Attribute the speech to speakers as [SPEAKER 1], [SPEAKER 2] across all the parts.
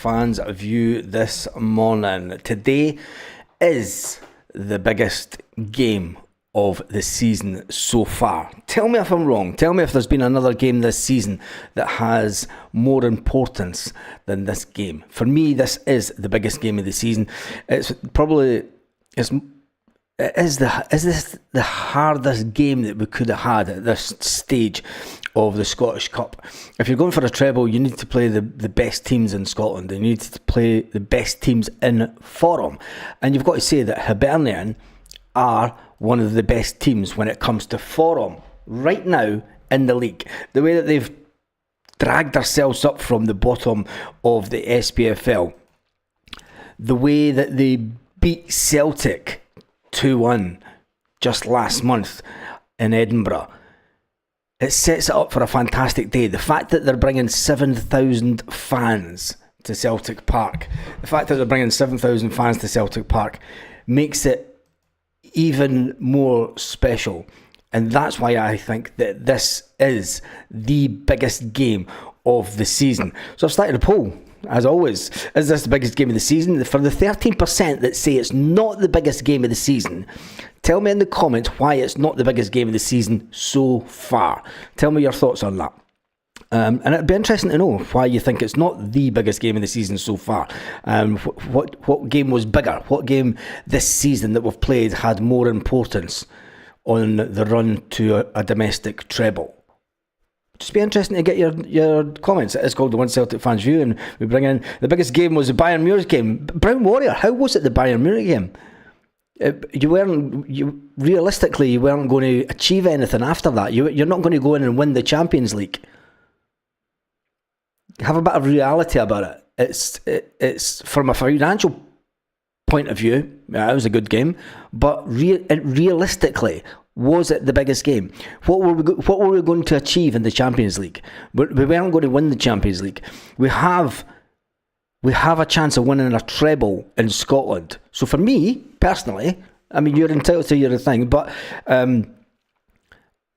[SPEAKER 1] fans view this morning. Today is the biggest game of the season so far. Tell me if I'm wrong. Tell me if there's been another game this season that has more importance than this game. For me, this is the biggest game of the season. Is this the hardest game that we could have had at this stage of the Scottish Cup? If you're going for a treble, you need to play the best teams in Scotland. You need to play the best teams in Forum. And you've got to say that Hibernian are one of the best teams when it comes to Forum right now in the league. The way that they've dragged themselves up from the bottom of the SPFL, the way that they beat Celtic 2-1 just last month in Edinburgh, it sets it up for a fantastic day. The fact that they're bringing 7,000 fans to Celtic Park, makes it even more special. And that's why I think that this is the biggest game of the season. So I've started a poll, as always. Is this the biggest game of the season? For the 13% that say it's not the biggest game of the season, tell me in the comments why it's not the biggest game of the season so far. Tell me your thoughts on that. And it'd be interesting to know why you think it's not the biggest game of the season so far. What game was bigger? What game this season that we've played had more importance on the run to a domestic treble? Just be interesting to get your comments. It is called the One Celtic Fans View, and we bring in the biggest game was the Bayern Munich game. Brown Warrior, how was it the Bayern Munich game? You weren't going to achieve anything after that. You're not going to go in and win the Champions League. Have a bit of reality about it. It's from a financial point of view, yeah, it was a good game, but realistically, was it the biggest game? What were we going to achieve in the Champions League? We weren't going to win the Champions League. We have a chance of winning a treble in Scotland. So for me personally, I mean, you're entitled to your thing, but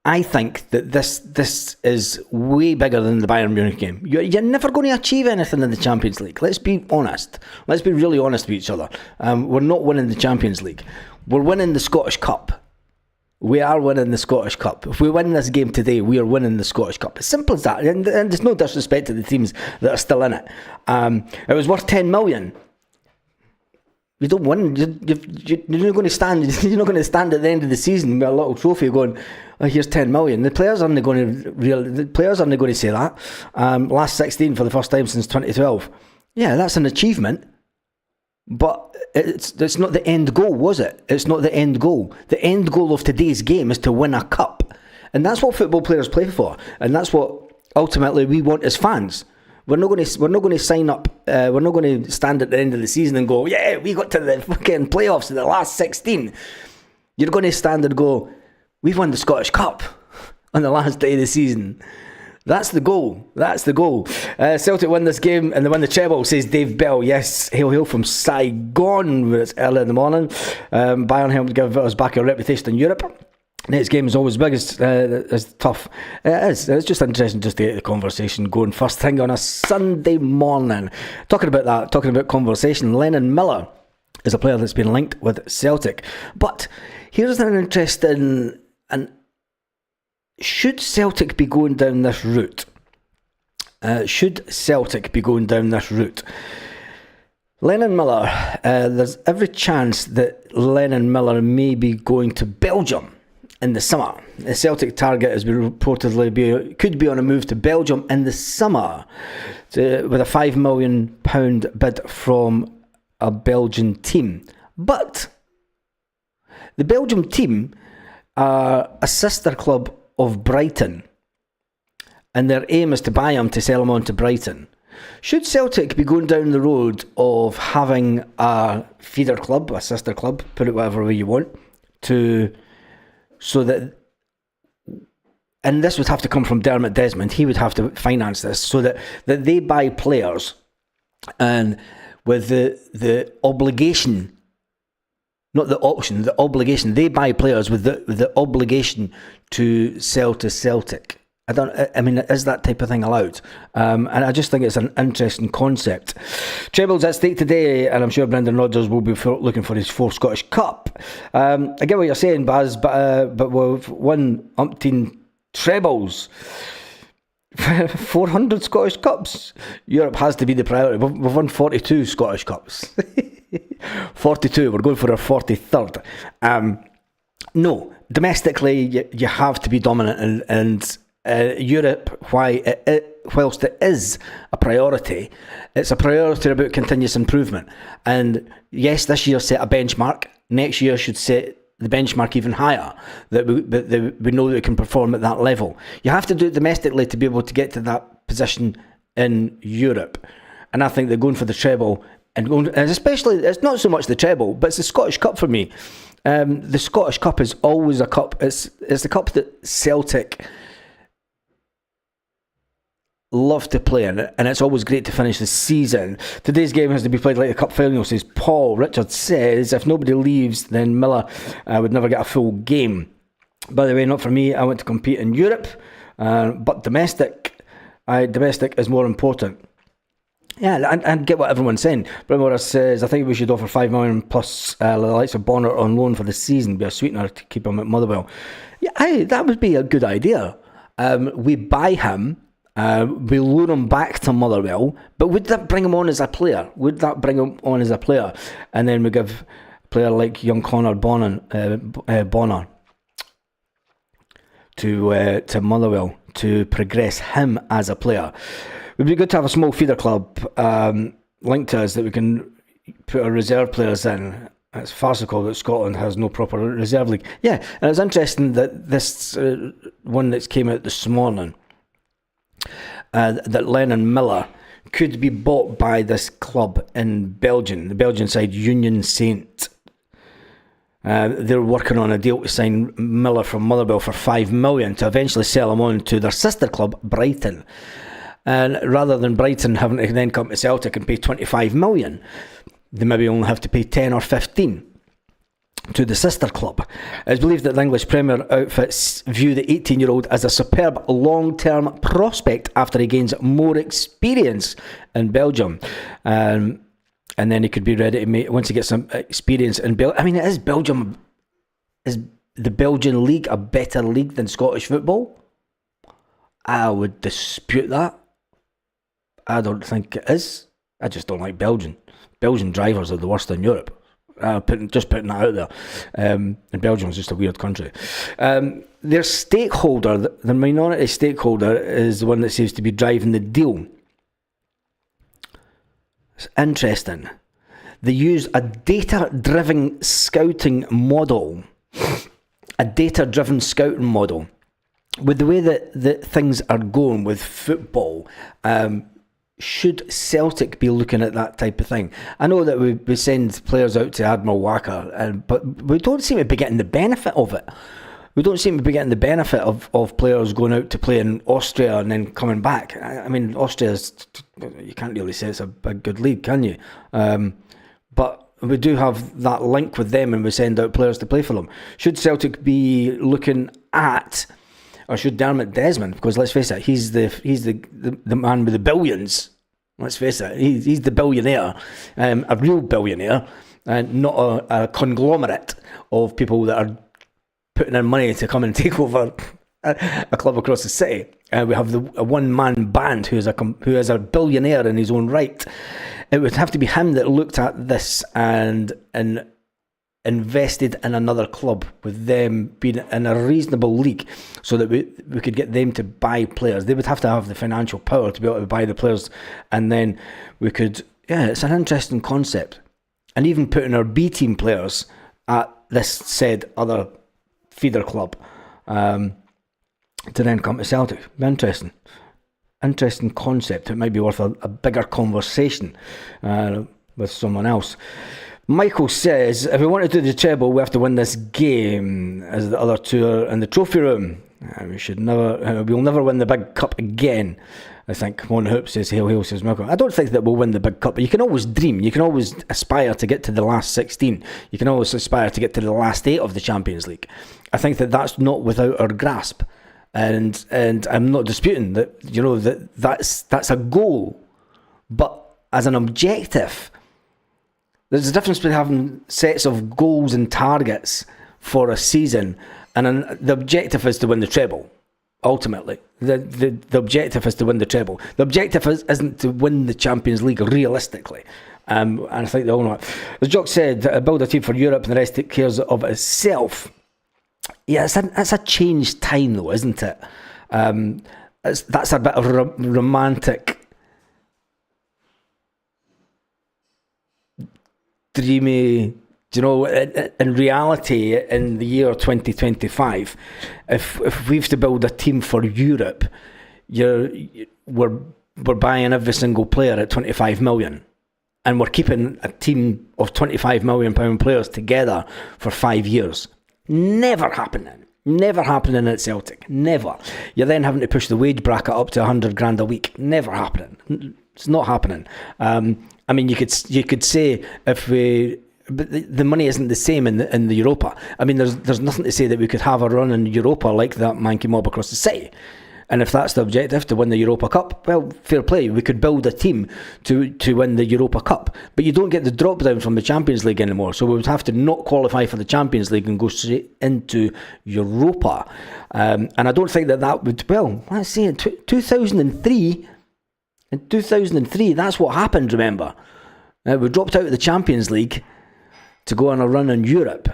[SPEAKER 1] I think that this is way bigger than the Bayern Munich game. You're never going to achieve anything in the Champions League. Let's be honest. Let's be really honest with each other. We're not winning the Champions League. We're winning the Scottish Cup. We are winning the Scottish Cup. If we win this game today, we are winning the Scottish Cup. As simple as that. And there's no disrespect to the teams that are still in it. It was worth 10 million. You don't win. You're not going to stand. You're not going to stand at the end of the season with a little trophy going, "Oh, here's 10 million." The players aren't going to say that. Last 16 for the first time since 2012. Yeah, that's an achievement, but it's not the end goal, was it? It's not the end goal. The end goal of today's game is to win a cup, and that's what football players play for, and that's what ultimately we want as fans. We're not going to sign up. We're not going to stand at the end of the season and go, "Yeah, we got to the fucking playoffs in the last 16." You're going to stand and go, "We've won the Scottish Cup on the last day of the season." That's the goal. Celtic win this game and they win the treble, says Dave Bell. Yes, hail from Saigon, where it's early in the morning. Bayern helped give us back our reputation in Europe. Next game is always big, it's tough. It is. It's just interesting just to get the conversation going first thing on a Sunday morning. Talking about conversation, Lennon Miller is a player that's been linked with Celtic. But here's an interesting... should Celtic be going down this route? Lennon Miller, there's every chance that Lennon Miller may be going to Belgium in the summer. The Celtic target has been reportedly could be on a move to Belgium in the summer with a £5 million bid from a Belgian team. But the Belgium team are a sister club of Brighton, and their aim is to buy him to sell him on to Brighton. Should Celtic be going down the road of having a feeder club, a sister club, put it whatever way you want, so that, and this would have to come from Dermot Desmond, he would have to finance this, so that they buy players, and with the obligation, not the option, the obligation, they buy players with the obligation to sell to Celtic I mean, is that type of thing allowed? And I just think it's an interesting concept. Trebles at stake today, and I'm sure Brendan Rodgers will be looking for his 4th Scottish Cup. I get what you're saying, Baz, but we've won umpteen trebles. 400 Scottish Cups. Europe has to be the priority. We've won 42 Scottish Cups. 42. We're going for our 43rd. No, domestically, you have to be dominant, and Europe, whilst it is a priority, it's a priority about continuous improvement. And yes, this year set a benchmark. Next year should set the benchmark even higher, that we know that we can perform at that level. You have to do it domestically to be able to get to that position in Europe. And I think they're going for the treble, and especially, it's not so much the treble, but it's the Scottish Cup for me. The Scottish Cup is always a cup. It's the cup that Celtic love to play in, and it's always great to finish the season. Today's game has to be played like a cup final, says Paul. Richard says if nobody leaves, then Miller would never get a full game. By the way, not for me. I want to compete in Europe, but domestic is more important. Yeah, and get what everyone's saying. Brimora says, I think we should offer 5 million plus the likes of Bonner on loan for the season, be a sweetener to keep him at Motherwell. Yeah, that would be a good idea. We buy him. We loan him back to Motherwell, but would that bring him on as a player? And then we give a player like young Connor Bonner to Motherwell to progress him as a player. It would be good to have a small feeder club linked to us that we can put our reserve players in. It's farcical that Scotland has no proper reserve league. Yeah, and it's interesting that this one that's came out this morning, that Lennon Miller could be bought by this club in Belgium, the Belgian side Union Saint. They're working on a deal to sign Miller from Motherwell for 5 million to eventually sell him on to their sister club, Brighton. And rather than Brighton having to then come to Celtic and pay 25 million, they maybe only have to pay 10 or 15 to the sister club. It's believed that the English Premier outfits view the 18-year-old as a superb long-term prospect after he gains more experience in Belgium. And then he could be ready to make, once he gets some experience in Belgium. I mean, is the Belgian league a better league than Scottish football? I would dispute that. I don't think it is. I just don't like Belgian. Belgian drivers are the worst in Europe. Just putting that out there. And Belgium is just a weird country. Their stakeholder, the minority stakeholder, is the one that seems to be driving the deal. It's interesting. They use a data-driven scouting model. With the way that things are going with football, should Celtic be looking at that type of thing? I know that we send players out to Admiral Wacker, but we don't seem to be getting the benefit of it. We don't seem to be getting the benefit of players going out to play in Austria and then coming back. I mean, Austria's, you can't really say it's a good league, can you? But we do have that link with them and we send out players to play for them. Should Celtic be looking at, or should Dermot Desmond, because let's face it, he's the man with the billions. Let's face it, he's the billionaire, a real billionaire, and not a conglomerate of people that are putting in money to come and take over a club across the city. We have a one-man band who is a billionaire in his own right. It would have to be him that looked at this and invested in another club, with them being in a reasonable league, so that we could get them to buy players. They would have to have the financial power to be able to buy the players, and then we could, it's an interesting concept. And even putting our B team players at this said other feeder club to then come to Celtic. Interesting concept. It might be worth a bigger conversation with someone else. Michael says, if we want to do the treble, we have to win this game, as the other two are in the trophy room. We'll never win the big cup again. I think Mon Hoop says, hail, hail, says Malcolm. I don't think that we'll win the big cup, but you can always dream. You can always aspire to get to the last 16. You can always aspire to get to the last 8 of the Champions League. I think that that's not without our grasp. and I'm not disputing that. That's a goal, but as an objective, there's a difference between having sets of goals and targets for a season, and the objective is to win the treble. Ultimately, the objective is to win the treble. The objective isn't to win the Champions League realistically. And I think they all know it. As Jock said, build a team for Europe and the rest take care of itself. Yeah, it's a changed time though, isn't it? That's a bit of romantic, dreamy. In reality, in the year 2025, if we've to build a team for Europe, we're buying every single player at 25 million. And we're keeping a team of £25 million players together for 5 years. Never happening. Never happening at Celtic. Never. You're then having to push the wage bracket up to 100 grand a week. Never happening. It's not happening. I mean, you could say if we, but the money isn't the same in the Europa. I mean, there's nothing to say that we could have a run in Europa like that Manky Mob across the city. And if that's the objective, to win the Europa Cup, well, fair play. We could build a team to win the Europa Cup. But you don't get the drop down from the Champions League anymore. So we would have to not qualify for the Champions League and go straight into Europa. And I don't think that would, well, let's see, in 2003, that's what happened, remember. We dropped out of the Champions League to go on a run in Europe.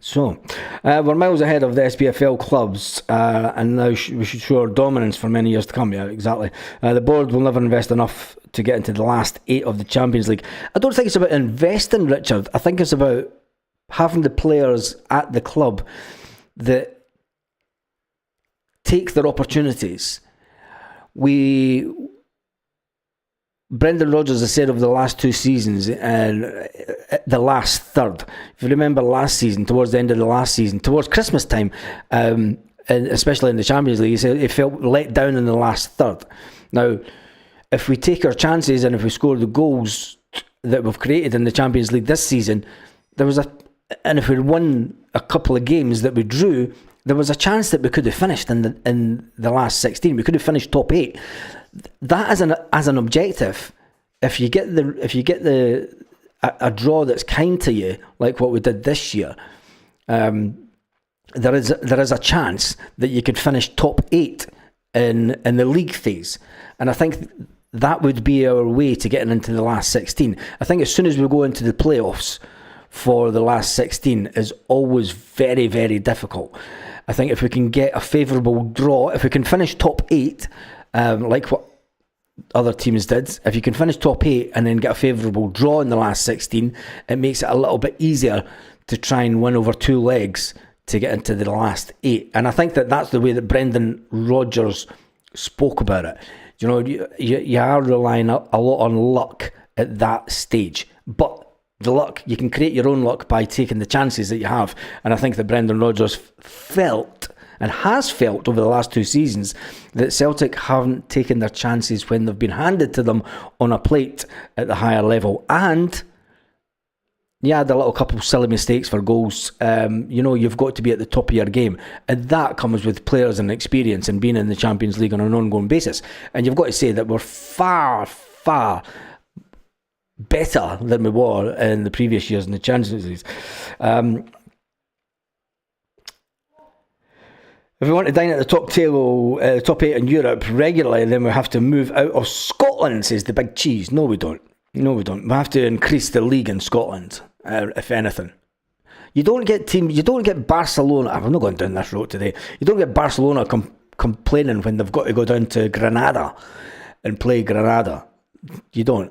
[SPEAKER 1] So, we're miles ahead of the SPFL clubs, and now we should show our dominance for many years to come. Yeah, exactly. The board will never invest enough to get into the last 8 of the Champions League. I don't think it's about investing, Richard. I think it's about having the players at the club that take their opportunities. Brendan Rodgers has said over the last 2 seasons, and the last third. If you remember last season, towards the end of the last season, towards Christmas time, and especially in the Champions League, he said he felt let down in the last third. Now, if we take our chances and if we score the goals that we've created in the Champions League this season, and if we won a couple of games that we drew, there was a chance that we could have finished in the last 16. We could have finished top 8. That as an objective, if you get a draw that's kind to you, like what we did this year, there is a chance that you could finish top 8 in the league phase, and I think that would be our way to getting into the last 16. I think as soon as we go into the playoffs for the last 16 is always very, very difficult. I think if we can get a favourable draw, if we can finish top 8. Like what other teams did, if you can finish top 8 and then get a favourable draw in the last 16, it makes it a little bit easier to try and win over 2 legs to get into the last 8. And I think that's the way that Brendan Rodgers spoke about it. You are relying a lot on luck at that stage, but the luck, you can create your own luck by taking the chances that you have. And I think that Brendan Rodgers felt and has felt over the last 2 seasons that Celtic haven't taken their chances when they've been handed to them on a plate at the higher level. And you had a little couple of silly mistakes for goals. You've got to be at the top of your game. And that comes with players and experience and being in the Champions League on an ongoing basis. And you've got to say that we're far, far better than we were in the previous years in the Champions League. If we want to dine at the top 8 in Europe regularly, then we have to move out of Scotland, says the big cheese. No, we don't. We have to increase the league in Scotland, if anything. You don't get Barcelona. I'm not going down this road today. You don't get Barcelona complaining when they've got to go down to Granada and play Granada. You don't.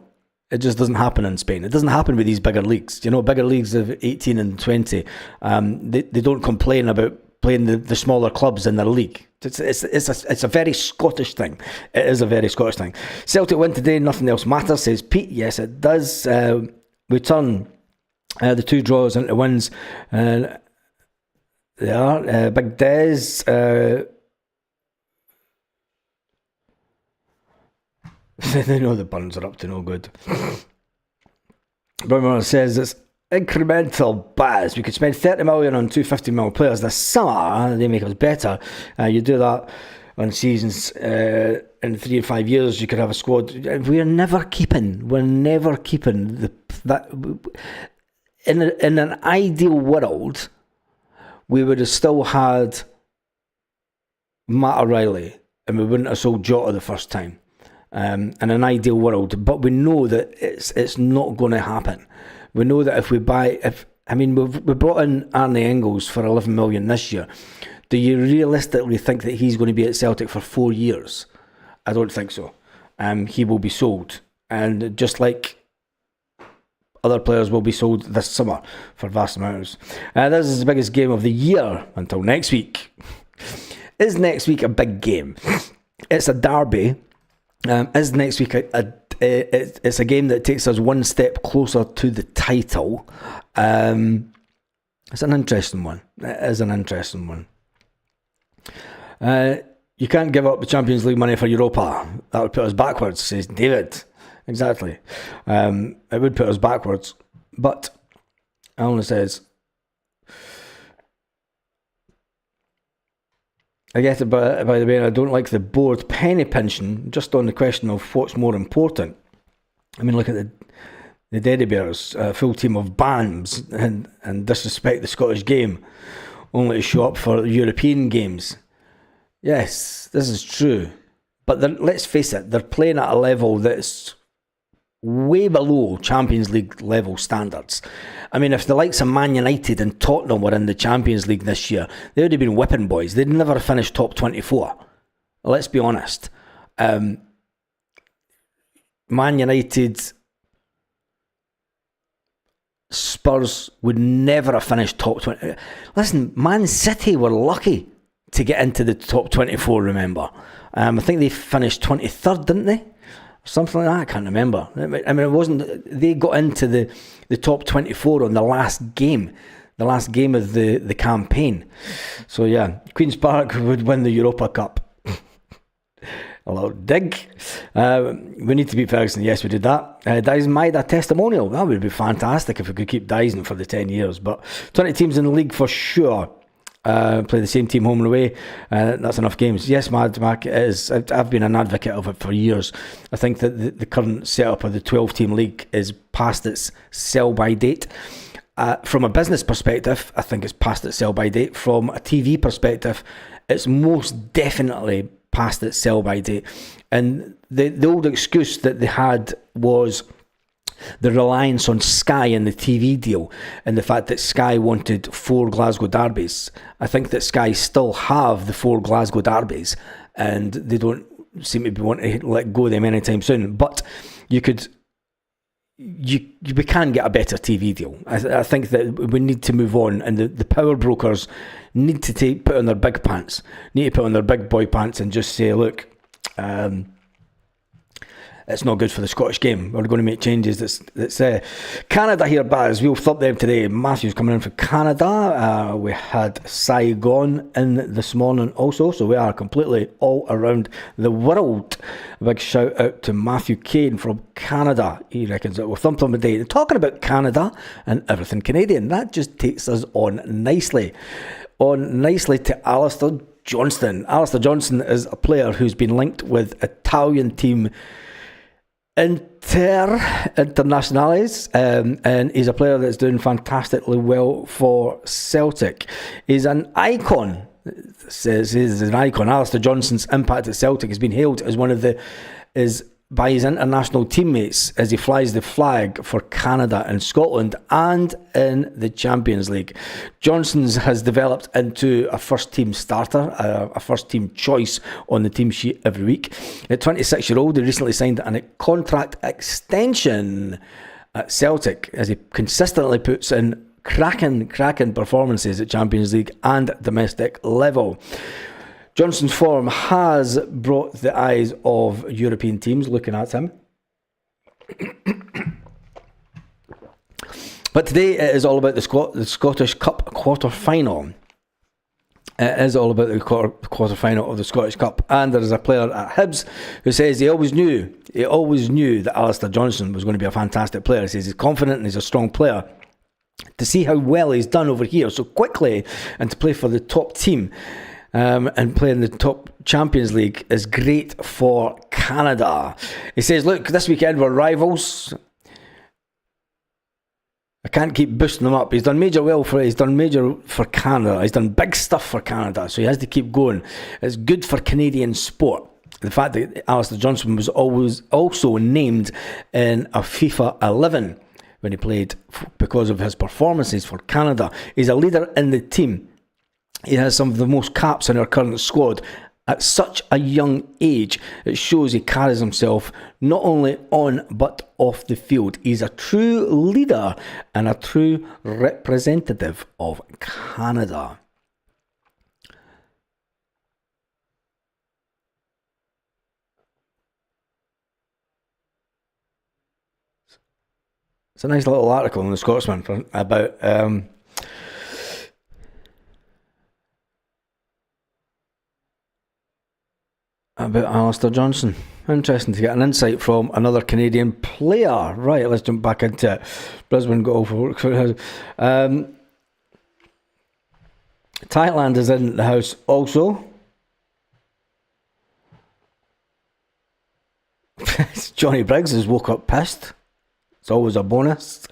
[SPEAKER 1] It just doesn't happen in Spain. It doesn't happen with these bigger leagues. Bigger leagues of 18 and 20. They don't complain about playing the smaller clubs in their league. It's a very Scottish thing. It is a very Scottish thing. Celtic win today, nothing else matters, says Pete. Yes, it does. We turn the 2 draws into wins. They are. Big Des. They know the Burns are up to no good. Burns says incremental buzz. We could spend 30 million on 250 million players this summer. They make us better. You do that on seasons in 3 and 5 years. You could have a squad. We're never keeping that. In an ideal world, we would have still had Matt O'Reilly, and we wouldn't have sold Jota the first time. In an ideal world, but we know that it's not going to happen. We know that if we we brought in Arne Engels for 11 million this year. Do you realistically think that he's going to be at Celtic for 4 years? I don't think so. He will be sold, and just like other players will be sold this summer for vast amounts. This is the biggest game of the year until next week. Is next week a big game? It's a derby. Is next week it's a game that takes us one step closer to the title? It's an interesting one. It is an interesting one. You can't give up the Champions League money for Europa. That would put us backwards, says David. Exactly. It would put us backwards. But Alan says, I get it, by the way, I don't like the board penny pinching, just on the question of what's more important. I mean, look at the Teddy Bears, a full team of BAMs, and disrespect the Scottish game, only to show up for European games. Yes, this is true. But let's face it, they're playing at a level that's way below Champions League level standards. I mean, if the likes of Man United and Tottenham were in the Champions League this year, they would have been whipping boys. They'd never have finished top 24. Let's be honest. Man United, Spurs would never have finished top 20. Listen, Man City were lucky to get into the top 24, remember. I think they finished 23rd, didn't they? Something like that, I can't remember. I mean, it wasn't. They got into the top 24 on the last game of the campaign. So yeah, Queen's Park would win the Europa Cup. A little dig. We need to beat Ferguson. Yes, we did that. Dyson Maeda testimonial. That would be fantastic if we could keep Dyson for the 10 years. But 20 teams in the league for sure. Play the same team home and away. That's enough games. Yes, Mad Mac, it is. I've been an advocate of it for years. I think that the current setup of the 12-team league is past its sell-by date. From a business perspective, I think it's past its sell-by date. From a TV perspective, it's most definitely past its sell-by date. And the old excuse that they had was the reliance on Sky and the TV deal, and the fact that Sky wanted 4 Glasgow derbies. I think that Sky still have the 4 Glasgow derbies, and they don't seem to be wanting to let go of them anytime soon. But we can get a better TV deal. I think that we need to move on, and the power brokers need to put on their big pants, need to put on their big boy pants, and just say, look, it's not good for the Scottish game. We're going to make changes. That's Canada here, Baz. We'll flip them today. Matthew's coming in from Canada. We had Saigon in this morning also, so we are completely all around the world. A big shout out to Matthew Kane from Canada. He reckons that we'll thump them today. And talking about Canada and everything Canadian, that just takes us on nicely. To Alistair Johnson. Alistair Johnson is a player who's been linked with Italian team Internationales, and he's a player that's doing fantastically well for Celtic. He's an icon. Says he's an icon. Alistair Johnson's impact at Celtic has been hailed as by his international teammates as he flies the flag for Canada and Scotland and in the Champions League. Johnson has developed into a first-team starter, a first-team choice on the team sheet every week. At 26-year-old, he recently signed a contract extension at Celtic as he consistently puts in cracking performances at Champions League and domestic level. Johnson's form has brought the eyes of European teams looking at him. But today it is all about the Scottish Cup quarter-final. It is all about the quarter-final of the Scottish Cup. And there is a player at HIBS who says he always knew that Alistair Johnson was going to be a fantastic player. He says he's confident and he's a strong player. to see how well he's done over here so quickly and to play for the top team and play in the top Champions League is great for Canada. He says, look, this weekend we're rivals. I can't keep boosting them up. He's done major for Canada. He's done big stuff for Canada, so he has to keep going. It's good for Canadian sport. The fact that Alistair Johnson was always also named in a FIFA 11 when he played because of his performances for Canada. He's a leader in the team. He has some of the most caps in our current squad. At such a young age, it shows he carries himself not only on but off the field. He's a true leader and a true representative of Canada. It's a nice little article in the Scotsman about Alistair Johnson. Interesting to get an insight from another Canadian player. Right, let's jump back into it. Brisbane got over work for Thailand is in the house also. Johnny Briggs has woke up pissed. It's always a bonus.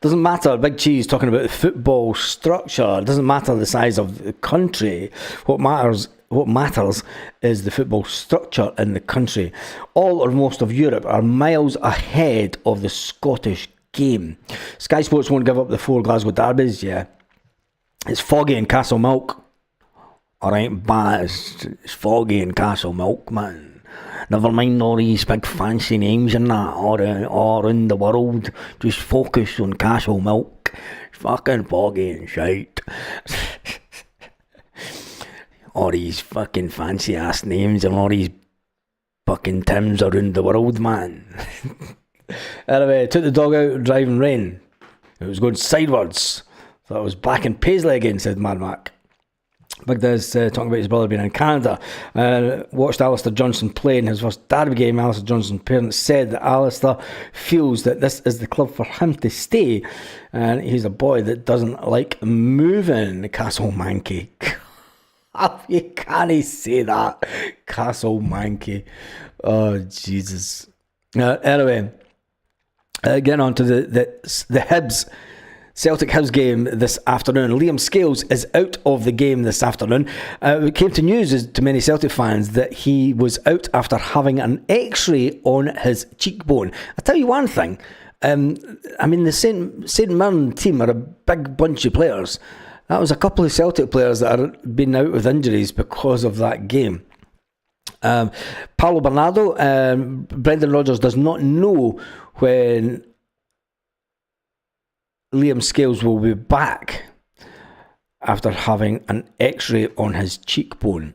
[SPEAKER 1] Doesn't matter, Big Cheese talking about the football structure. It doesn't matter the size of the country. What matters is the football structure in the country. All or most of Europe are miles ahead of the Scottish game. Sky Sports won't give up the 4 Glasgow derbies, yeah. It's foggy in Castlemilk. Alright, but it's foggy in Castlemilk, man. Never mind all these big fancy names and that all around the world. Just focus on Castlemilk. It's fucking foggy and shite. All these fucking fancy ass names and all these fucking Tims around the world, man. Anyway, took the dog out driving rain. It was going sideways. Thought it was back in Paisley again, said Mad Mac. Big Diz talking about his brother being in Canada. Watched Alistair Johnson play in his first derby game. Alistair Johnson's parents said that Alistair feels that this is the club for him to stay, and he's a boy that doesn't like moving. Castle Manky. You can't say that. Castle Manky. Oh, Jesus. Anyway, getting on to the HIBS. Celtic HIBS game this afternoon. Liam Scales is out of the game this afternoon. It came to news to many Celtic fans that he was out after having an X-ray on his cheekbone. I'll tell you one thing. The St Mirren team are a big bunch of players. That was a couple of Celtic players that have been out with injuries because of that game. Paulo Bernardo, Brendan Rodgers does not know when Liam Scales will be back after having an X-ray on his cheekbone.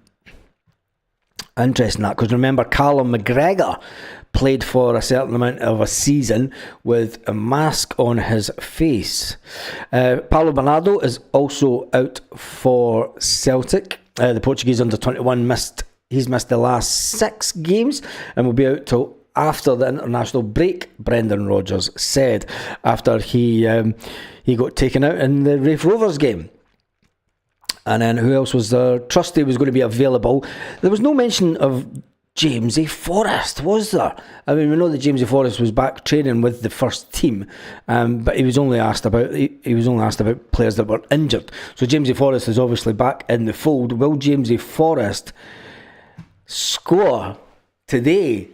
[SPEAKER 1] Interesting that, because remember Callum McGregor played for a certain amount of a season with a mask on his face. Paulo Bernardo is also out for Celtic. The Portuguese under-21 he's missed the last 6 games and will be out till after the international break, Brendan Rodgers said, after he got taken out in the Raith Rovers game. And then who else was there? Trusty was going to be available. There was no mention of Jamesy Forrest, was there? I mean, we know that Jamesy Forrest was back training with the first team, but he was only asked about players that were injured. So Jamesy Forrest is obviously back in the fold. Will Jamesy Forrest score today?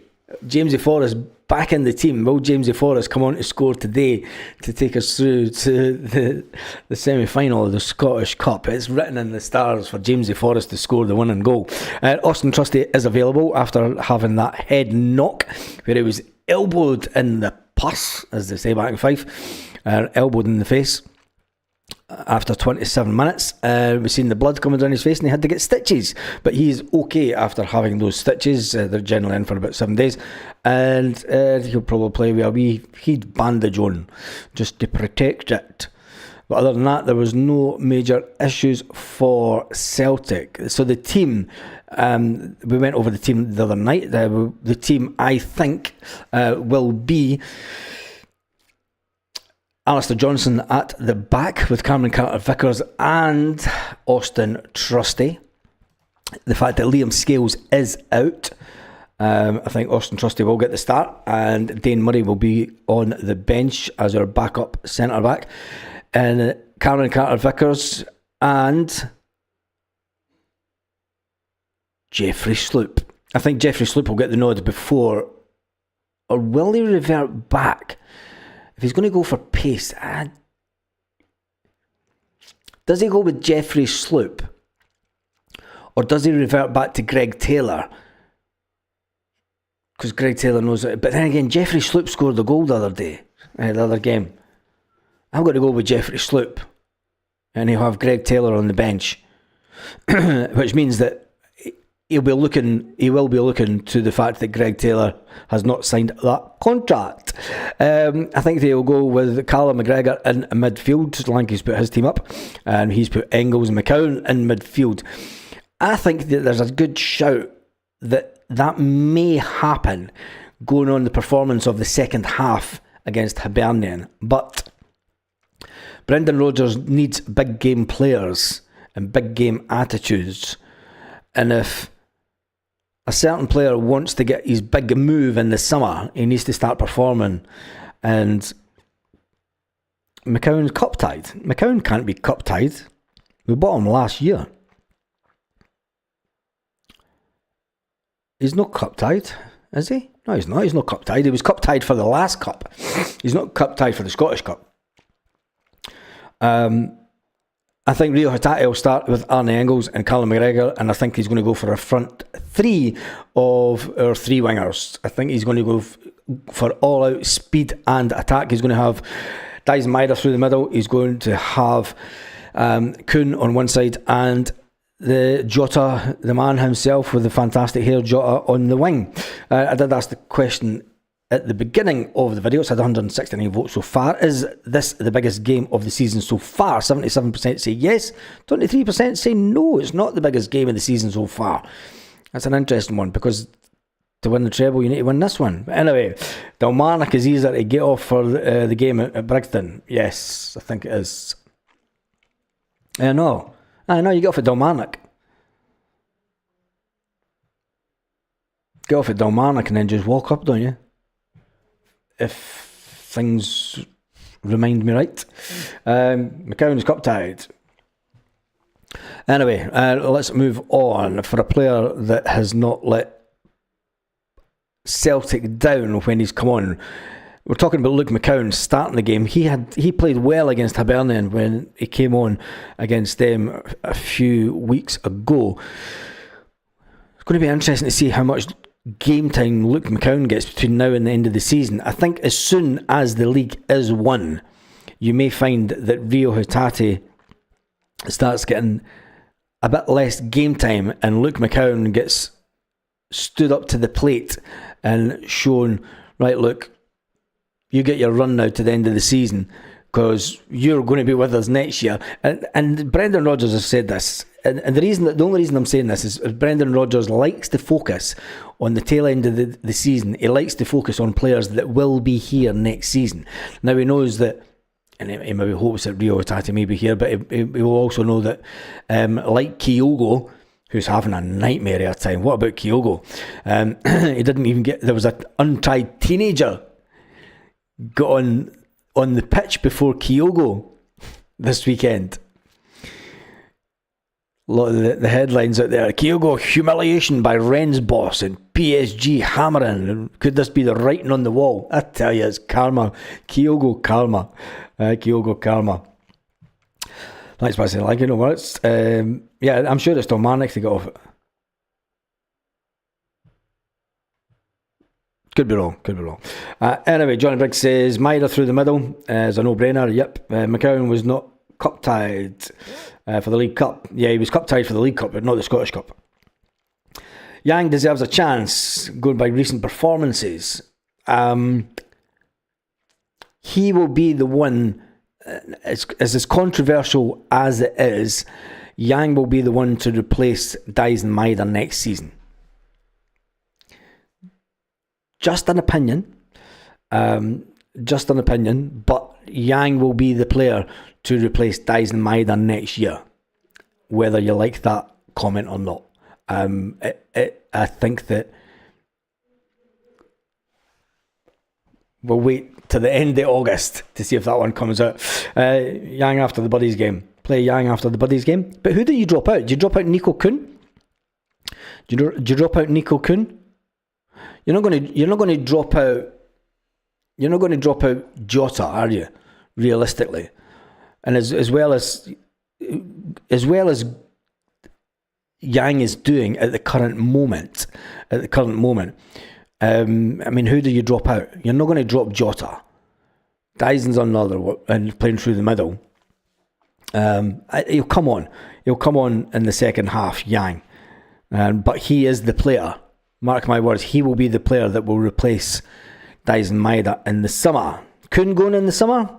[SPEAKER 1] Jamesy Forrest back in the team. Will Jamesy Forrest come on to score today to take us through to the semi-final of the Scottish Cup? It's written in the stars for Jamesy Forrest to score the winning goal. Austin Trusty is available after having that head knock where he was elbowed in the pus, as they say back in Fife, elbowed in the face. After 27 minutes, we've seen the blood coming down his face and he had to get stitches, but he's okay after having those stitches. They're generally in for about 7 days, and he'll probably play with a wee heat bandage on just to protect it. But other than that, there was no major issues for Celtic. So the team, we went over the team the other night. The team, I think, will be Alistair Johnson at the back with Cameron Carter-Vickers and Austin Trusty. The fact that Liam Scales is out, I think Austin Trusty will get the start, and Dane Murray will be on the bench as our backup centre-back. And Cameron Carter-Vickers and Jeffrey Sloop. I think Jeffrey Sloop will get the nod before, or will he revert back? If he's going to go for pace, does he go with Jeffrey Sloop? Or does he revert back to Greg Taylor? Because Greg Taylor knows it. But then again, Jeffrey Sloop scored the goal the other game. I'm going to go with Jeffrey Sloop. And he'll have Greg Taylor on the bench. Which means that he will be looking to the fact that Greg Taylor has not signed that contract. I think they'll go with Callum McGregor in midfield. Lanky's put his team up, and he's put Engels and McCown in midfield. I think that there's a good shout that may happen going on the performance of the second half against Hibernian. But Brendan Rodgers needs big game players and big game attitudes. And if a certain player wants to get his big move in the summer, he needs to start performing. And McCown's cup-tied. McCown can't be cup-tied. We bought him last year. He's not cup-tied, is he? No, he's not. He's not cup-tied. He was cup-tied for the last cup. He's not cup-tied for the Scottish Cup. I think Rio Hatate will start with Arne Engels and Callum McGregor, and I think he's going to go for a front three of our three wingers. I think he's going to go for all-out speed and attack. He's going to have Dyson Maida through the middle. He's going to have Kuhn on one side and the Jota, the man himself with the fantastic hair, Jota, on the wing. I did ask the question at the beginning of the video. It's had 169 votes so far. Is this the biggest game of the season so far? 77% say yes, 23% say no, it's not the biggest game of the season so far. That's an interesting one, because to win the treble you need to win this one. But anyway, Dalmarnock is easier to get off for the game at Brixton. Yes, I think it is. I know you get off at Dalmarnock. Get off at Dalmarnock and then just walk up, don't you? If things remind me right. McCown's cup-tied. Anyway, let's move on. For a player that has not let Celtic down when he's come on, we're talking about Luke McCown starting the game. He played well against Hibernian when he came on against them a few weeks ago. It's going to be interesting to see how much game time Luke McCown gets between now and the end of the season. I think as soon as the league is won, you may find that Rio Hatate starts getting a bit less game time, and Luke McCown gets stood up to the plate and shown, right, look, you get your run now to the end of the season, because you're going to be with us next year. And Brendan Rodgers has said this, and the only reason I'm saying this is Brendan Rodgers likes to focus on the tail end of the season. He likes to focus on players that will be here next season. Now he knows that, and he maybe hopes that Rio Hatate may be here, but he will also know that, like Kyogo, who's having a nightmare of a time. What about Kyogo? He didn't even get, there was an untried teenager got on the pitch before Kyogo this weekend. A lot of the headlines out there. Kyogo humiliation by Rennes boss and PSG hammering. Could this be the writing on the wall? I tell you, it's karma. Kyogo karma. Kyogo karma. Thanks for saying, like, you know what? It's, yeah, I'm sure it's Dalmarnock to get off it. Could be wrong. Anyway, Johnny Briggs says Maida through the middle is a no-brainer. Yep. McCown was not cup-tied for the League Cup. Yeah, he was cup-tied for the League Cup, but not the Scottish Cup. Yang deserves a chance, going by recent performances. He will be the one, as controversial as it is, Yang will be the one to replace Dyson Maida next season. Just an opinion. just an opinion, but Yang will be the player to replace Dyson Maeda next year, whether you like that comment or not. I think that we'll wait to the end of August to see if that one comes out. Yang after the Buddies game. Play Yang after the Buddies game. But who do you drop out? Do you drop out Nico Kuhn? Do you drop out Nico Kuhn? You're not going to drop out. You're not going to drop out Jota, are you? Realistically, and as well as Yang is doing at the current moment. I mean, who do you drop out? You're not going to drop Jota. Dyson's on another one and playing through the middle. He'll come on. He'll come on in the second half, Yang. But he is the player. Mark my words. He will be the player that will replace Dyson Maeda in the summer. Kuhn going in the summer?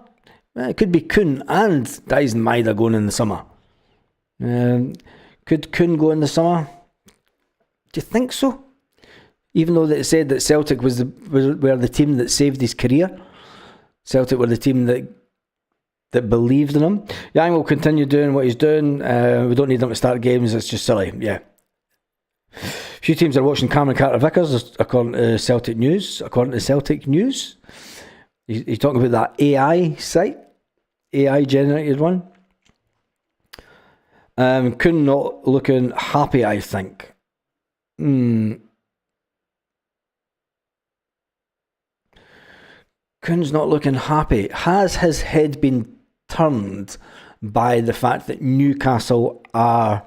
[SPEAKER 1] It could be Kuhn and Dyson Maeda going in the summer. Could Kuhn go in the summer? Do you think so? Even though it said that Celtic were the team that saved his career. Celtic were the team that believed in him. Yang will continue doing what he's doing. We don't need him to start games. It's just silly. Yeah. A few teams are watching Cameron Carter-Vickers, according to Celtic News. He's talking about that AI site, AI generated one. Kuhn not looking happy, I think. Kuhn's not looking happy. Has his head been turned by the fact that Newcastle are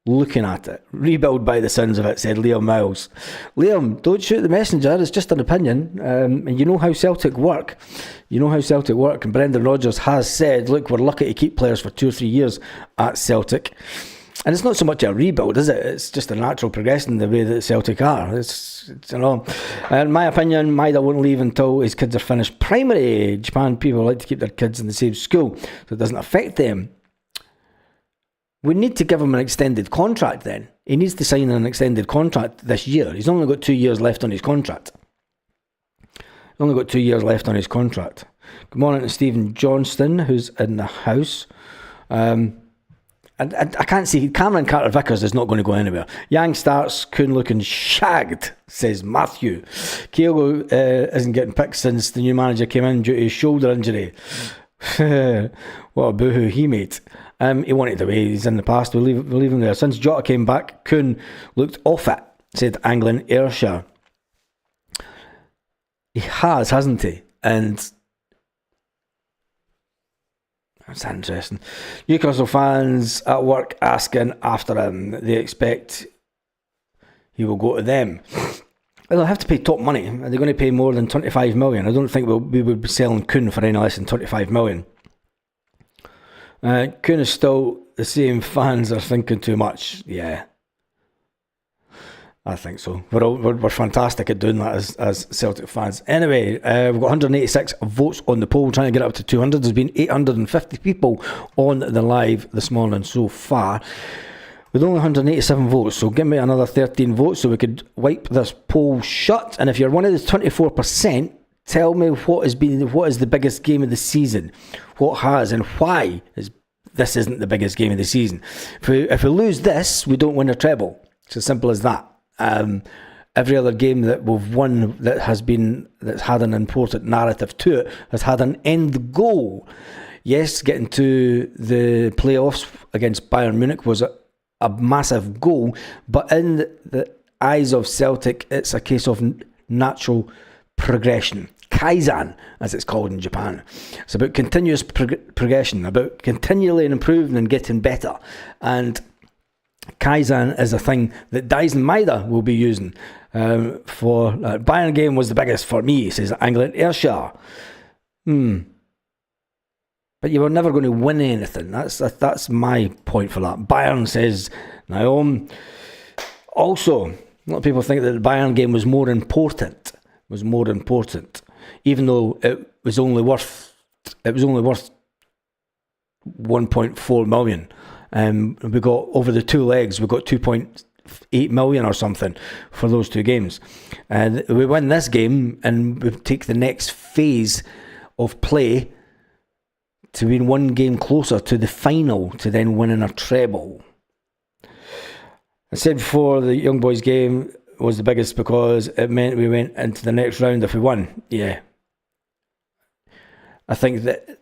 [SPEAKER 1] looking at it? Rebuild by the sounds of it, said Liam Miles. Liam, don't shoot the messenger. It's just an opinion. And you know how Celtic work. And Brendan Rodgers has said, look, we're lucky to keep players for 2 or 3 years at Celtic. And it's not so much a rebuild, is it? It's just a natural progression the way that Celtic are. It's in my opinion, Maeda won't leave until his kids are finished primary. Japan people like to keep their kids in the same school, so it doesn't affect them. We need to give him an extended contract then. He needs to sign an extended contract this year. He's only got 2 years left on his contract. Good morning to Stephen Johnston, who's in the house. I can't see. Cameron Carter-Vickers is not going to go anywhere. Yang starts, Kuhn looking shagged, says Matthew. Kyogo isn't getting picked since the new manager came in due to his shoulder injury. What a boohoo he made. He wanted away. He's in the past. We'll leave him there. Since Jota came back, Kuhn looked off it, said Anglin Ayrshire. He has, hasn't he? And that's interesting. Newcastle fans at work asking after him. They expect he will go to them. Well, they'll have to pay top money. Are they going to pay more than 25 million? I don't think we would be selling Kuhn for any less than 25 million. Kuhn is still the same. Fans are thinking too much. Yeah, I think so. We're fantastic at doing that as Celtic fans. Anyway, we've got 186 votes on the poll. We're trying to get up to 200. There's been 850 people on the live this morning so far, with only 187 votes. So give me another 13 votes so we could wipe this poll shut. And if you're one of the 24%, tell me what is the biggest game of the season. What has and why this isn't the biggest game of the season. If we lose this, we don't win a treble. It's as simple as that. Every other game that we've won that's had an important narrative to it has had an end goal. Yes, getting to the playoffs against Bayern Munich was a massive goal, but in the eyes of Celtic, it's a case of natural progression. Kaizen, as it's called in Japan. It's about continuous progression, about continually improving and getting better. And Kaizen is a thing that Dyson Maeda will be using for Bayern game was the biggest for me, says Anglin Ayrshire. But you were never going to win anything. That's my point for that. Bayern, says Naomi. Also, a lot of people think that the Bayern game was more important. Even though it was only worth 1.4 million. We got over the 2 legs. We got 2.6 8 million or something for those 2 games. And we win this game and we take the next phase of play to being 1 game closer to the final, to then winning a treble. I said before, the young boys game was the biggest because it meant we went into the next round if we won. Yeah. I think that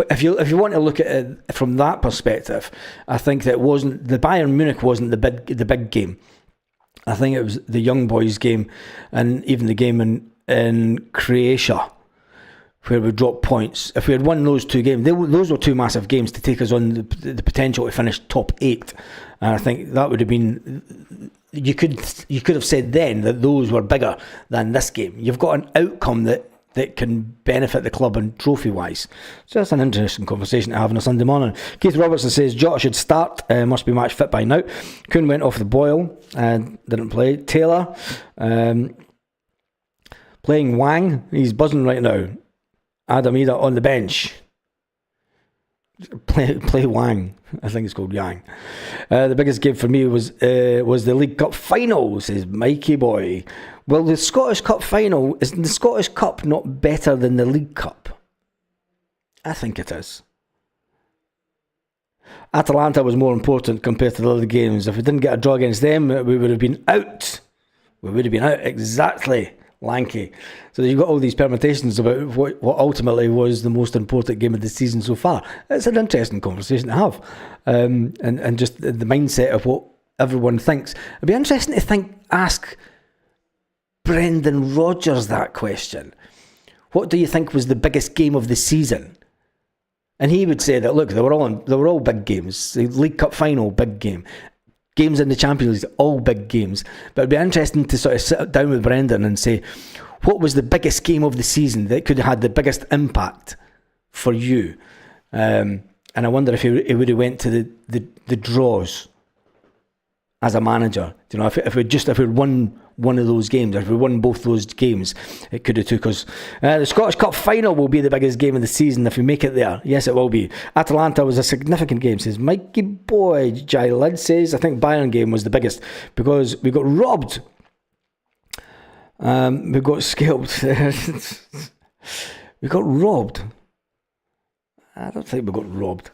[SPEAKER 1] if you want to look at it from that perspective, I think that the Bayern Munich wasn't the big game. I think it was the young boys game, and even the game in Croatia, where we dropped points. If we had won those 2 games, those were 2 massive games to take us on the potential to finish top 8. And I think that would have been, you could have said then that those were bigger than this game. You've got an outcome that can benefit the club and trophy-wise. So that's an interesting conversation to have on a Sunday morning. Keith Robertson says Jota should start, must be match fit by now. Kuhn went off the boil and didn't play. Taylor playing Wang, he's buzzing right now. Adam Ida on the bench. Play Wang. I think it's called Yang. The biggest game for me was the League Cup final, says Mikey Boy. Well, the Scottish Cup final, is the Scottish Cup not better than the League Cup? I think it is. Atalanta was more important compared to the other games. If we didn't get a draw against them, we would have been out. We would have been out, exactly. Lanky. So you've got all these permutations about what ultimately was the most important game of the season so far. It's an interesting conversation to have, and just the mindset of what everyone thinks. It'd be interesting to ask Brendan Rodgers that question. What do you think was the biggest game of the season? And he would say that, look, they were all big games. The League Cup final, big game. Games in the Champions League, all big games. But it'd be interesting to sort of sit down with Brendan and say, what was the biggest game of the season that could have had the biggest impact for you? And I wonder if he would have went to the draws as a manager. You know, if we won one of those games, or if we won both those games, it could have took us. The Scottish Cup final will be the biggest game of the season if we make it there. Yes, it will be. Atalanta was a significant game, says Mikey Boy. Jai Lid says, I think Bayern game was the biggest because we got robbed. We got scalped. We got robbed. I don't think we got robbed.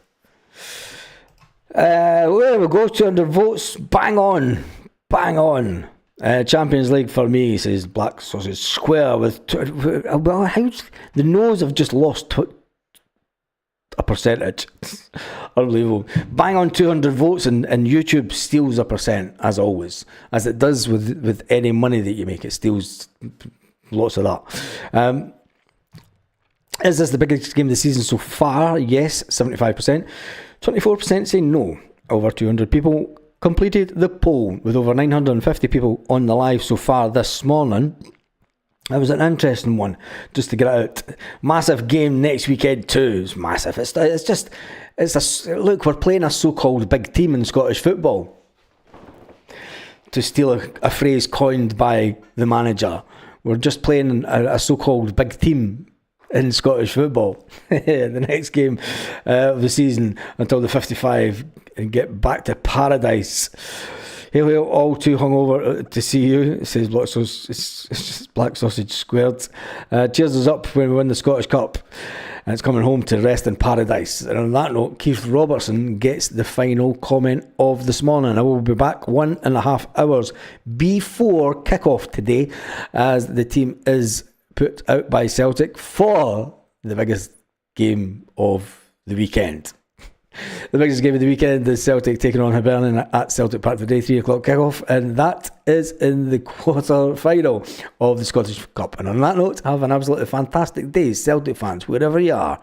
[SPEAKER 1] There we go, 200 votes. Bang on. Champions League for me, says Black Sausage Square. Well, how's the Noes have just lost a percentage? Unbelievable. Bang on 200 votes, and YouTube steals a percent, as always, as it does with any money that you make. It steals lots of that. Is this the biggest game of the season so far? Yes, 75%. 24% say no. Over 200 people completed the poll, with over 950 people on the live so far this morning. It was an interesting one, just to get it out. Massive game next weekend too. It's massive. Look, we're playing a so-called big team in Scottish football. To steal a phrase coined by the manager, we're just playing a so-called big team in Scottish football. The next game of the season until the 55 and get back to paradise. Hail, hail, all too hungover to see you, says Black Sausage, it's just Black Sausage Squared. Cheers us up when we win the Scottish Cup. And it's coming home to rest in paradise. And on that note, Keith Robertson gets the final comment of this morning. I will be back 1.5 hours before kick-off today, as the team is put out by Celtic for the biggest game of the weekend. The biggest game of the weekend is Celtic taking on Hibernian at Celtic Park today, 3 o'clock kick-off, and that is in the quarter-final of the Scottish Cup. And on that note, have an absolutely fantastic day, Celtic fans, wherever you are.